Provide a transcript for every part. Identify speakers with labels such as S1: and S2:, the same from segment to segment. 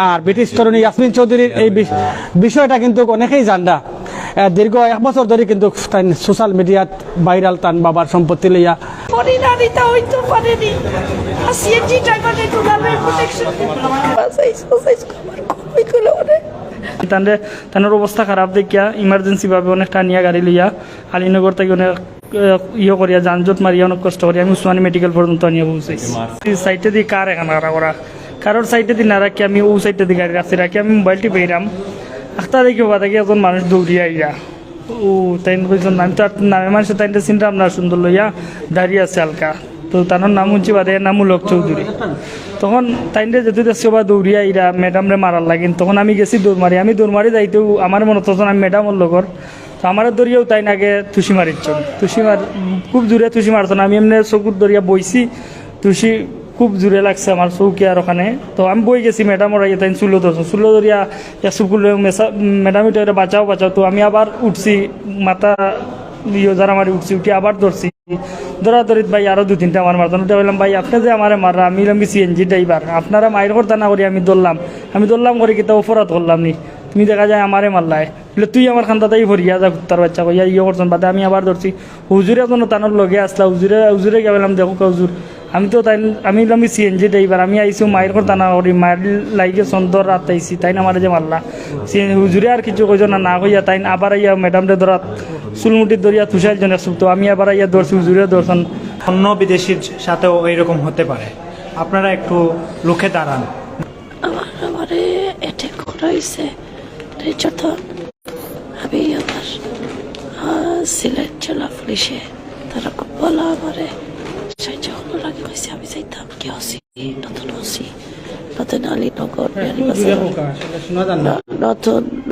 S1: আর British তরুণী ইয়াসমিন চৌধুরীর এই বিষয়টা কিন্তু অনেকেই জানা দীর্ঘ 1 বছর ধরে কিন্তু সোশ্যাল মিডিয়াত ভাইরাল তান বাবার সম্পত্তি লইয়া
S2: পরিণামিতা হইতে পারেনি সিএনজি ড্রাইভারের টুলামের প্রোটেকশন
S3: তাদের অবস্থা খারাপ দেখিয়া ইমার্জেন্সি ভাবে অনেকটা নিয়ে গাড়ি লইয়া আলীনগর থেকে অনেক ইয়ে করিয়া যানজট মারিয়া অনেক কষ্ট করিয়া আমি উসমানী মেডিকেল পর্যন্ত নিয়ে পৌঁছাইছি সাইডে দিয়ে কার এখানে করা কারোর সাইডে দিয়ে না রাখি আমি ও সাইডে দিয়ে গাড়ি রাখছি রাখি আমি মোবাইলটি পেয়েরাম আখতা দেখি বা দেখি একজন মানুষ দৌড়িয়া আইয়া ও তাই কইজন আমি তো নামে মানুষের তাই চিন্তা না সুন্দর লইয়া দাঁড়িয়ে আছে হালকা তো তার নাম শুনছি বাদে নাম লোক চৌধুরী তখন তাইনরে যেতে দেখছি বা দৌড়িয়া ইরা ম্যাডামরে মারার লাগিন তখন আমি গেছি দৌড় মারি যাইতেও আমার মনে তখন আমি ম্যাডামর লগর তো আমার দরিয়াও তাই আগে তুষি মারিচ্ছন খুব জোরে তুষি মারতো না আমি এমনি চকুর দরিয়া বইছি তুষি খুব জোরে লাগছে আমার চৌকি আর ওখানে তো আমি বই গেছি ম্যাডামর আগে তাই চুলো ধরিয়া চুকুল ম্যাডাম এটা বাঁচাও তো আমি আবার উঠছি মাথা যারা মারি উঠছি উঠি আবার ধরছি ধরাধরিত ভাই আরো 2-3টা আমার মারতাম উঠে বললাম ভাই আপনি যে আমার মাররা আমি সিএনজি ড্রাইভার আপনারা মায়ের করতা না করি আমি ধরলাম করে কিতা অপরাধ করলাম নি তুমি দেখা যায় আমারে মারলাই বলে তুই আমার খান্দাতেই ভরিয়া যা কুত্তার বাচ্চা কইয়া ইয়ে করছেন বাদে আমি আবার ধরছি হুজুরে কোনো তানোর লগে আসলা হুজুরে গিয়ে বললাম দেখো হুজুর আমি সিএনজি ড্রাইভার আমি আইসি মায়ের কথা না করি মায়ের লাইকে সন্দর রাত আইসি তাই না আমার যে মারলা হুজুরে আর কিছু কইজ না কইয়া তাই আবার আইয়া ম্যাডামরে ধরাত চুলমুটির ধরিয়া তুষার জন্য তো আমি আবার আইয়া ধরছি হুজুরে ধরছেন
S4: অন্য বিদেশির সাথেও এইরকম হতে পারে আপনারা একটু রুখে দাঁড়ান
S2: আমারে অ্যাটাক করা হয়েছে যখন আমি আমার সিলেট জেলা পুলিশে তারা খুব বলা আমারে যখন লাগে হয়েছে আমি চাইতাম কি হসি নতুন আলীনগর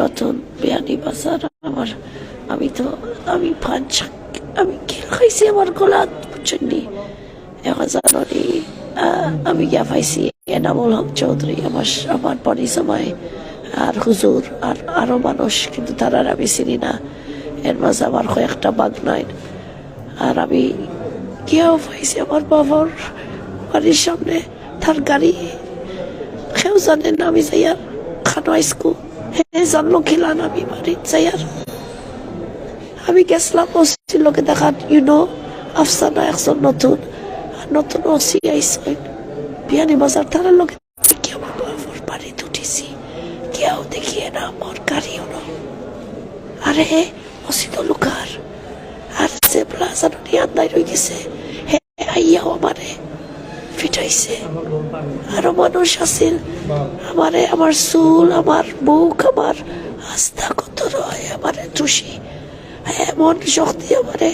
S2: নতুন বিয়ানি বাজার আমার আমি কিল খাইছি আমার গলা বুঝছেননি এখন জানি আমি গিয়া পাইছি এনামুল হক চৌধুরী আমার পরি সময় আর হুজুর আর আরো মানুষ কিন্তু তারা আমি চিনি না এর মাঝে আমার কয়েকটা বাগ নাই আর আমি গিয়েও পাইছি আমার বাবার বাড়ির সামনে তার গাড়ি কেউ জানেন না আমি যাইয়ার খানো আইসকু হে জানলো খেলান আমি বাড়ির যাইয়ার আমি গেছিলাম ওসির লোকে দেখান আফসানা একজন নতুন ওসি আইসেন বিয়ানি বাজার তারা লোকে দেখি আমার বাবার বাড়িতে উঠেছি কেউ দেখিয়ে না আমার গাড়িও না আরে ওসি তো লুকার আর যে প্লাজানো নিয়ে আন্দায় রয়ে গেছে হে আইয়াও আমারে ফিটাইছে আরো মানুষ আছিল আমার চুল আমার মুখ আমার আস্থা কত রয় আমারে তুষি এমন শক্তি আমারে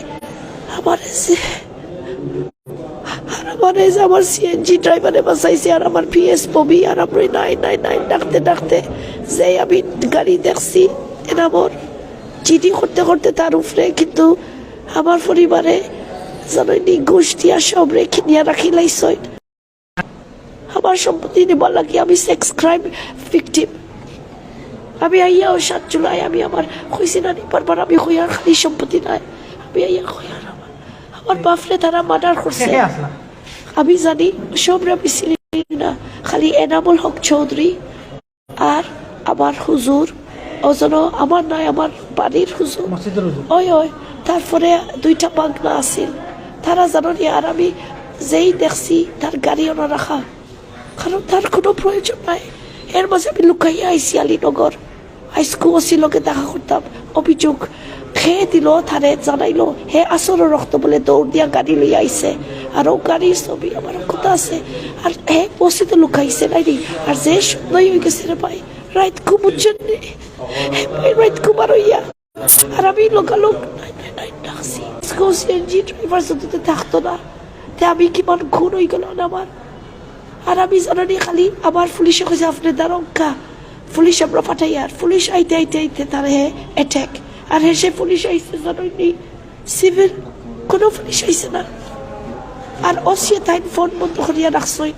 S2: যে আমার সিএনজি ড্রাইভারে বাঁচাইছে আর আমার পিএস পবি আর আমরা নাই ডাকতে যে আমি গাড়ি দেখছি এনামর চিঠি করতে তার উপরে কিন্তু আমার পরিবারে জানাইনি গোষ্ঠী আর সব রেখে নিয়ে রাখি লাইছই আমার সম্পত্তি নিবার লাগে আমি সেক্স ক্রাইম ভিকটিম আমি আইয়াও 7 জুলাই আমি আমার কইছি না নিবার আমি কইয়ার খালি সম্পত্তি নাই আমি আইয়া কইয়ার আমার বাপরে তারা মার্ডার করছে আমি জানি সব আমি চিনি না খালি এনামুল হক চৌধুরী আর আমার হুজুর ওজন আমার নাই আমার বাড়ির হুজুর ওই তারপরে 2টা বাগনা আছিল তারা জানি আর আমি যেই দেখছি তার গাড়ি ওনা রাখা কারণ তার কোনো প্রয়োজন নাই এর মাঝে আমি লুকাইয়া আইসি আলীনগর আইসকু ওসি লোকে দেখা করতাম অভিযোগ খেয়ে দিল তারে জানাইলো হে আসর রক্ত বলে দৌড় দিয়া গাড়ি লইয়া আইছে আর ও গাড়ির ছবি আমার কথা আছে আর হে ওসি তো লুকাইছে নাই আর যে সুন্দর হয়ে গেছে রে ভাই রাইত খুব বুঝছেন রাইত খুব আর হইয়া আর আমি লোকালোক ডাকছি সিএনজি ড্রাইভার যদি থাকতো না তে আমি কিমান খুন হয়ে গেল না আমার আর আমি জানি খালি আমার পুলিশে কইছে আপনি দারঙ্কা পুলিশ আমরা পাঠাই আর পুলিশ আইতে তার হে অ্যাটাক আর হে সে পুলিশ আইছে জানি সিভিল কোনো পুলিশ আইছে না আর ওসিয়ে তাই ফোন বন্ধ করিয়া রাখছই